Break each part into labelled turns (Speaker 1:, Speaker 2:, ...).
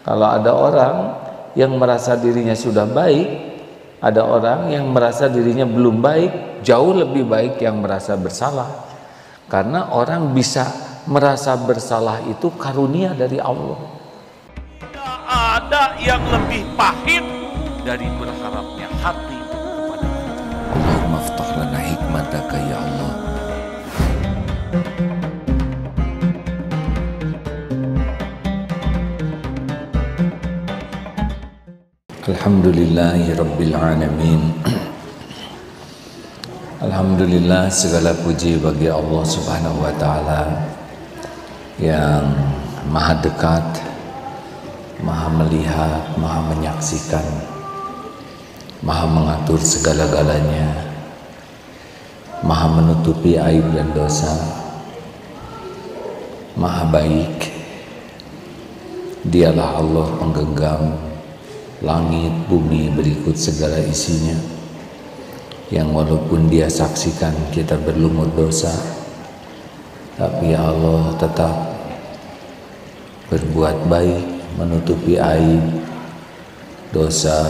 Speaker 1: Kalau ada orang yang merasa dirinya sudah baik, ada orang yang merasa dirinya belum baik, jauh lebih baik yang merasa bersalah. Karena orang bisa merasa bersalah itu karunia dari Allah.
Speaker 2: Tidak ada yang lebih pahit dari berharapnya hati kepada Allah.
Speaker 3: Allahumma aftah lana hikmataka ya Allah. Alhamdulillahi rabbil alamin. Alhamdulillah, segala puji bagi Allah subhanahu wa ta'ala yang maha dekat, maha melihat, maha menyaksikan, maha mengatur segala-galanya, maha menutupi aib dan dosa, maha baik. Dialah Allah penggenggam langit, bumi berikut segala isinya, yang walaupun dia saksikan kita berlumur dosa, tapi Allah tetap berbuat baik, menutupi aib, dosa,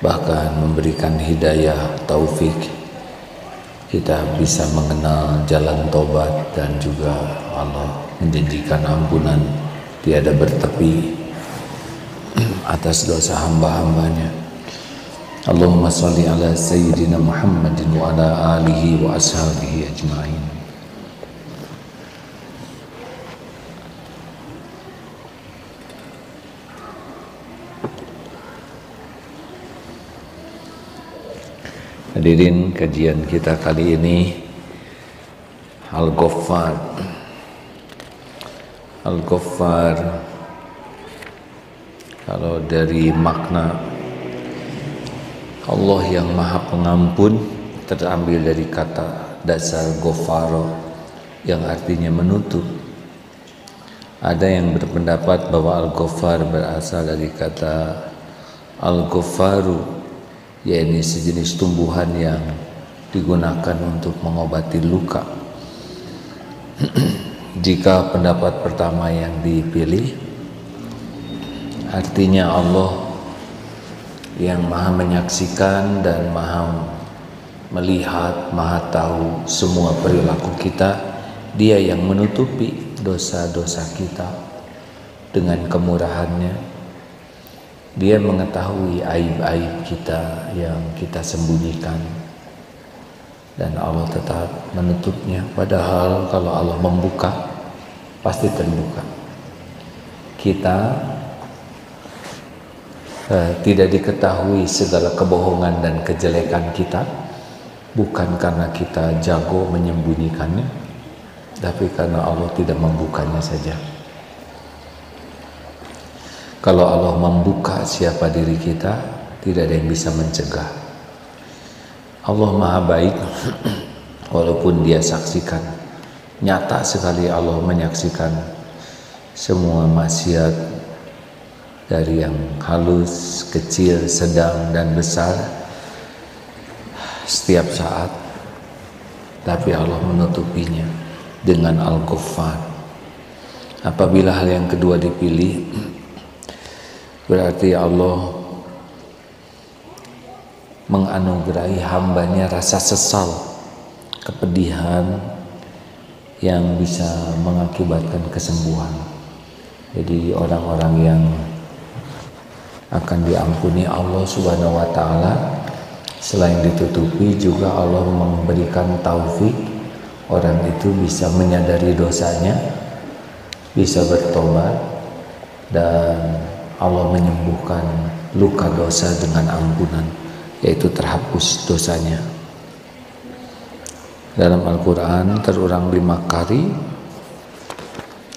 Speaker 3: bahkan memberikan hidayah, taufik, kita bisa mengenal jalan tobat, dan juga Allah menjanjikan ampunan tiada bertepi atas dosa hamba-hambanya. Allahumma salli ala Sayyidina Muhammadin wa ala alihi wa ashabihi ajma'in. Hadirin, kajian kita kali ini Al-Ghaffar. Al-Ghaffar, kalau dari makna Allah yang maha pengampun, terambil dari kata dasar Ghafaro yang artinya menutup. Ada yang berpendapat bahwa Al-Ghaffar berasal dari kata Al-Ghafaru, yaitu sejenis tumbuhan yang digunakan untuk mengobati luka. Jika pendapat pertama yang dipilih, artinya Allah yang maha menyaksikan dan maha melihat, maha tahu semua perilaku kita. Dia yang menutupi dosa-dosa kita dengan kemurahannya. Dia mengetahui aib-aib kita yang kita sembunyikan, dan Allah tetap menutupnya. Padahal kalau Allah membuka, pasti terbuka. Kita tidak diketahui segala kebohongan dan kejelekan kita, bukan karena kita jago menyembunyikannya, tapi karena Allah tidak membukanya saja. Kalau Allah membuka siapa diri kita, tidak ada yang bisa mencegah. Allah maha baik, walaupun dia saksikan, nyata sekali Allah menyaksikan semua maksiat, dari yang halus, kecil, sedang, dan besar, setiap saat. Tapi Allah menutupinya dengan Al-Ghaffar. Apabila hal yang kedua dipilih, berarti Allah menganugerahi hambanya rasa sesal, kepedihan yang bisa mengakibatkan kesembuhan. Jadi orang-orang yang akan diampuni Allah subhanahu wa ta'ala, selain ditutupi juga Allah memberikan taufik, orang itu bisa menyadari dosanya, bisa bertobat, dan Allah menyembuhkan luka dosa dengan ampunan, yaitu terhapus dosanya. Dalam Al-Quran terurang 5 kali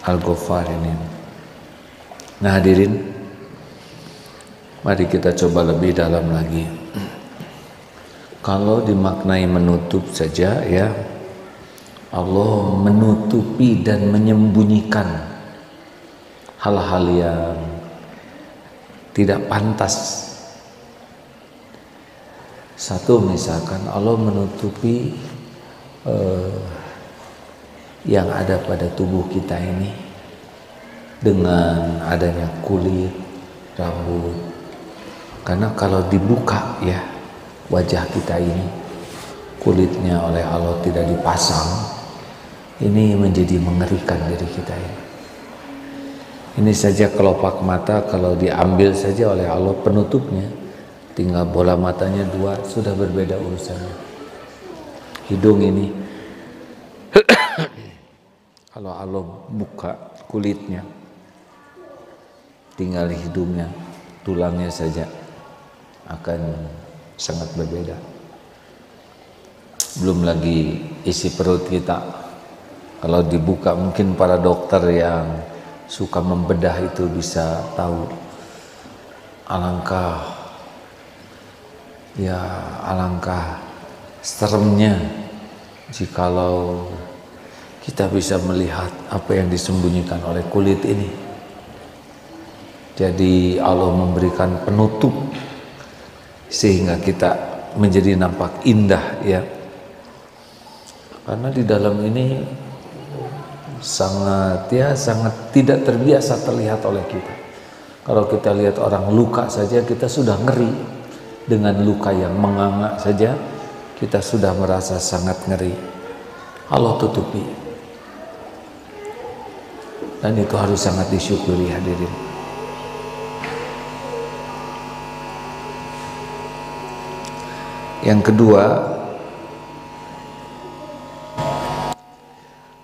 Speaker 3: Al-Ghaffar ini. Nah hadirin, mari kita coba lebih dalam lagi. Kalau dimaknai menutup saja, ya, Allah menutupi dan menyembunyikan hal-hal yang tidak pantas. Satu, misalkan Allah menutupi yang ada pada tubuh kita ini, dengan adanya kulit, rambut. Karena kalau dibuka ya wajah kita ini, kulitnya oleh Allah tidak dipasang, ini menjadi mengerikan diri kita ini. Ini saja kelopak mata kalau diambil saja oleh Allah penutupnya, tinggal bola matanya 2 sudah berbeda urusannya. Hidung ini kalau Allah buka kulitnya, tinggal hidungnya, tulangnya saja akan sangat berbeda. Belum lagi isi perut kita, kalau dibuka mungkin para dokter yang suka membedah itu bisa tahu alangkah seremnya jikalau kita bisa melihat apa yang disembunyikan oleh kulit ini. Jadi Allah memberikan penutup sehingga kita menjadi nampak indah ya. Karena di dalam ini sangat tidak terbiasa terlihat oleh kita. Kalau kita lihat orang luka saja kita sudah ngeri. Dengan luka yang menganga saja kita sudah merasa sangat ngeri. Allah tutupi. Dan itu harus sangat disyukuri hadirin. Yang kedua,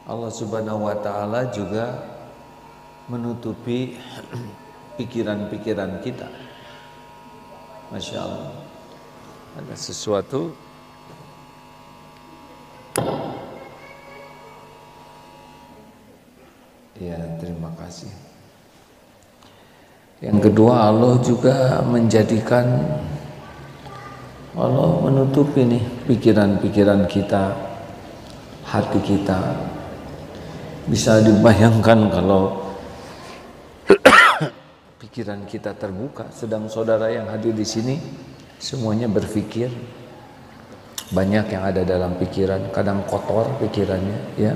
Speaker 3: Allah Subhanahu wa ta'ala juga menutupi pikiran-pikiran kita. Masya Allah, ada sesuatu ya, terima kasih. Yang kedua, Allah juga menjadikan, Allah menutupi nih pikiran-pikiran kita, hati kita. Bisa dibayangkan kalau pikiran kita terbuka, sedang saudara yang hadir di sini semuanya berpikir, banyak yang ada dalam pikiran, kadang kotor pikirannya, ya,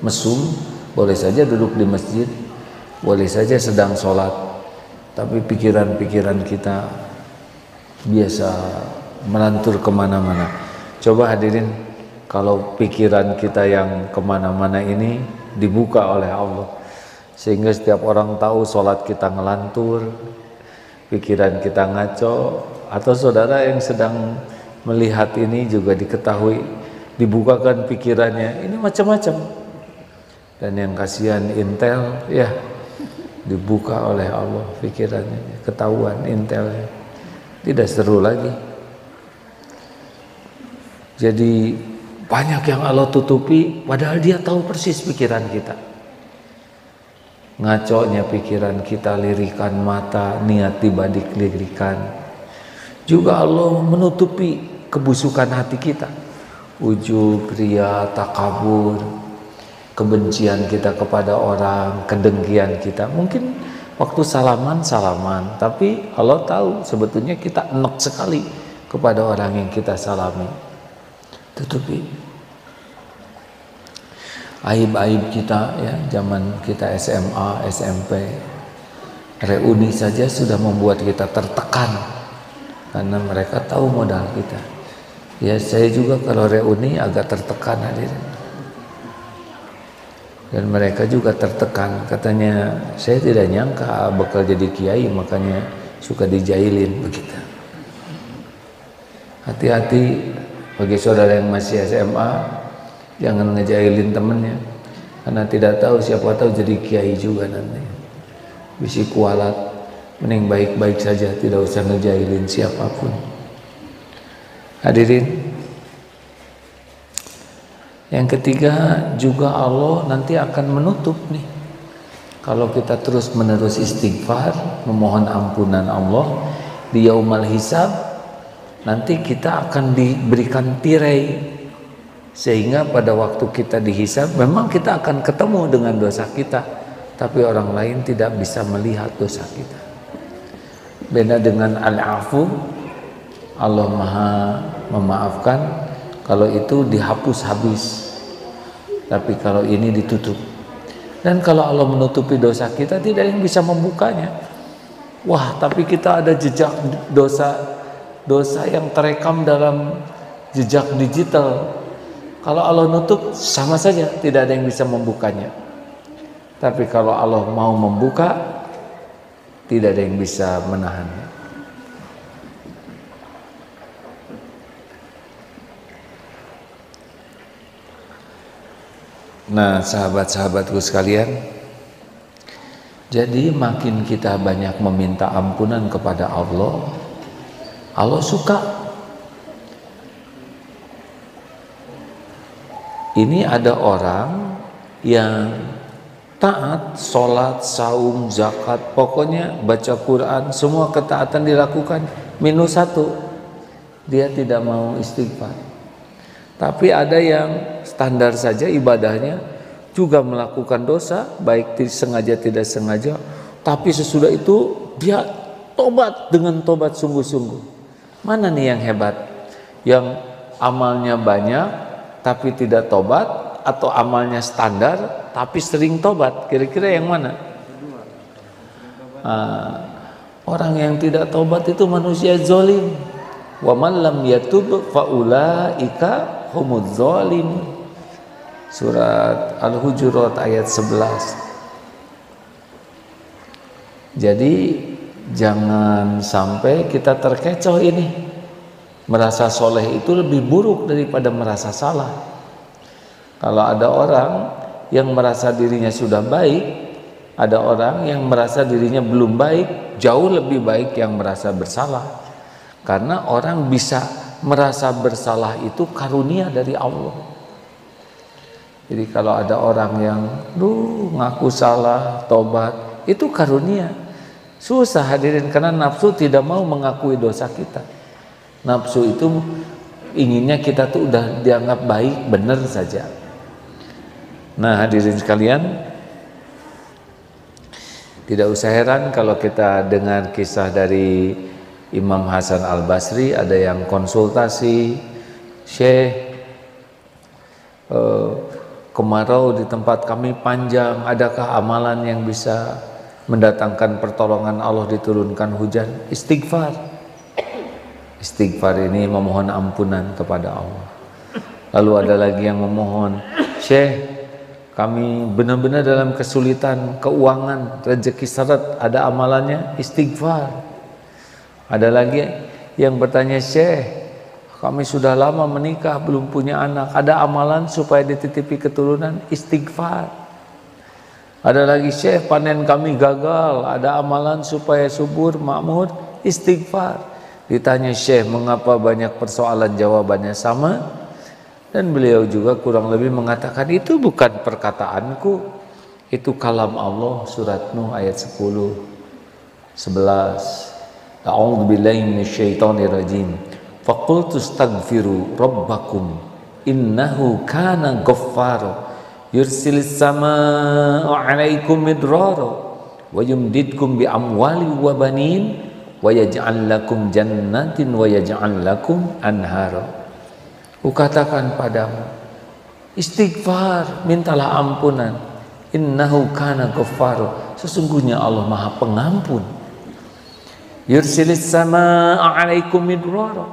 Speaker 3: mesum, boleh saja duduk di masjid, boleh saja sedang sholat, tapi pikiran-pikiran kita biasa melantur kemana-mana. Coba hadirin, kalau pikiran kita yang kemana-mana ini dibuka oleh Allah, sehingga setiap orang tahu sholat kita ngelantur, pikiran kita ngaco, atau saudara yang sedang melihat ini juga diketahui dibukakan pikirannya, ini macam-macam. Dan yang kasihan intel, ya, dibuka oleh Allah pikirannya, ketahuan intelnya, tidak seru lagi. Jadi banyak yang Allah tutupi, padahal Dia tahu persis pikiran kita. Ngaconya pikiran kita, lirikan mata, niat dibalik lirikan. Juga Allah menutupi kebusukan hati kita, ujub, riya, takabur, kebencian kita kepada orang, kedengkian kita. Mungkin waktu salaman, tapi Allah tahu sebetulnya kita enak sekali kepada orang yang kita salami. Tutupi aib-aib kita, ya, zaman kita SMA, SMP, reuni saja sudah membuat kita tertekan karena mereka tahu modal kita. Ya, saya juga kalau reuni agak tertekan hadirin. Dan mereka juga tertekan, katanya saya tidak nyangka bakal jadi kiai, makanya suka dijailin begitu. Hati-hati bagi saudara yang masih SMA, jangan ngejailin temennya, karena tidak tahu, siapa tahu jadi kiai juga nanti. Bisi kualat, mending baik-baik saja, tidak usah ngejailin siapapun. Hadirin, yang ketiga juga Allah nanti akan menutup nih. Kalau kita terus menerus istighfar, memohon ampunan Allah di yaumal hisab, nanti kita akan diberikan tirai, sehingga pada waktu kita dihisab memang kita akan ketemu dengan dosa kita, tapi orang lain tidak bisa melihat dosa kita. Beda dengan al-afu, Allah maha memaafkan, kalau itu dihapus habis, tapi kalau ini ditutup.
Speaker 1: Dan kalau Allah menutupi dosa kita, tidak ada yang bisa membukanya. Wah, tapi kita ada jejak dosa yang terekam dalam jejak digital. Kalau Allah nutup, sama saja, tidak ada yang bisa membukanya. Tapi kalau Allah mau membuka, tidak ada yang bisa menahannya. Nah, sahabat-sahabatku sekalian, jadi makin kita banyak meminta ampunan kepada Allah, Allah suka. Ini ada orang yang taat, sholat, saum, zakat, pokoknya baca Quran, semua ketaatan dilakukan, minus satu, dia tidak mau istighfar. Tapi ada yang standar saja ibadahnya, juga melakukan dosa, baik sengaja tidak sengaja, tapi sesudah itu dia tobat dengan tobat sungguh-sungguh. Mana nih yang hebat? Yang amalnya banyak tapi tidak tobat, atau amalnya standar tapi sering tobat? Kira-kira yang mana? Orang yang tidak tobat itu manusia zalim. Wa man lam yatub fa ulaika humudz zalimun. Surat Al-Hujurat ayat 11. Jadi jangan sampai kita terkecoh ini. Merasa soleh itu lebih buruk daripada merasa salah. Kalau ada orang yang merasa dirinya sudah baik, ada orang yang merasa dirinya belum baik, jauh lebih baik yang merasa bersalah. Karena orang bisa merasa bersalah itu karunia dari Allah. Jadi kalau ada orang yang ngaku salah, tobat, itu karunia. Susah hadirin, karena nafsu tidak mau mengakui dosa kita. Nafsu itu inginnya kita tuh udah dianggap baik, benar saja. Nah, hadirin sekalian, tidak usah heran kalau kita dengar kisah dari Imam Hasan Al-Basri, ada yang konsultasi, Syekh, kemarau di tempat kami panjang, adakah amalan yang bisa mendatangkan pertolongan Allah, diturunkan hujan? Istighfar. Istighfar ini memohon ampunan kepada Allah. Lalu ada lagi yang memohon, Syekh, kami benar-benar dalam kesulitan keuangan, rezeki seret, ada amalannya? Istighfar. Ada lagi yang bertanya, Syekh, kami sudah lama menikah, belum punya anak, ada amalan supaya dititipi keturunan? Istighfar. Ada lagi, Syekh, panen kami gagal, ada amalan supaya subur, makmur? Istighfar. Ditanya Syekh, mengapa banyak persoalan, jawabannya sama? Dan beliau juga kurang lebih mengatakan, itu bukan perkataanku, itu kalam Allah. Surat Nuh ayat 10, 11. A'udzubillahi minasyaitonirrajim. Faqultu astaghfiru rabbakum innahu kana ghaffara yursilis samaa'a 'alaikum midrara wa yumdidkum bi amwali wa banin wa yaj'al lakum jannatin wa yaj'al lakum anhara. Kukatakan padamu, istighfar, mintalah ampunan. Innahu kana ghaffara, sesungguhnya Allah Maha Pengampun. Yursilis samaa'a 'alaikum midrara,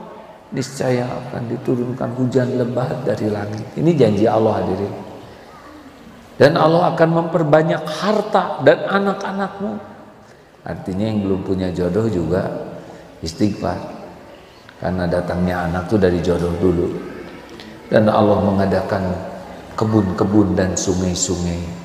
Speaker 1: niscaya akan diturunkan hujan lebat dari langit. Ini janji Allah, hadirin. Dan Allah akan memperbanyak harta dan anak-anakmu. Artinya yang belum punya jodoh juga istighfar, karena datangnya anak itu dari jodoh dulu. Dan Allah mengadakan kebun-kebun dan sungai-sungai.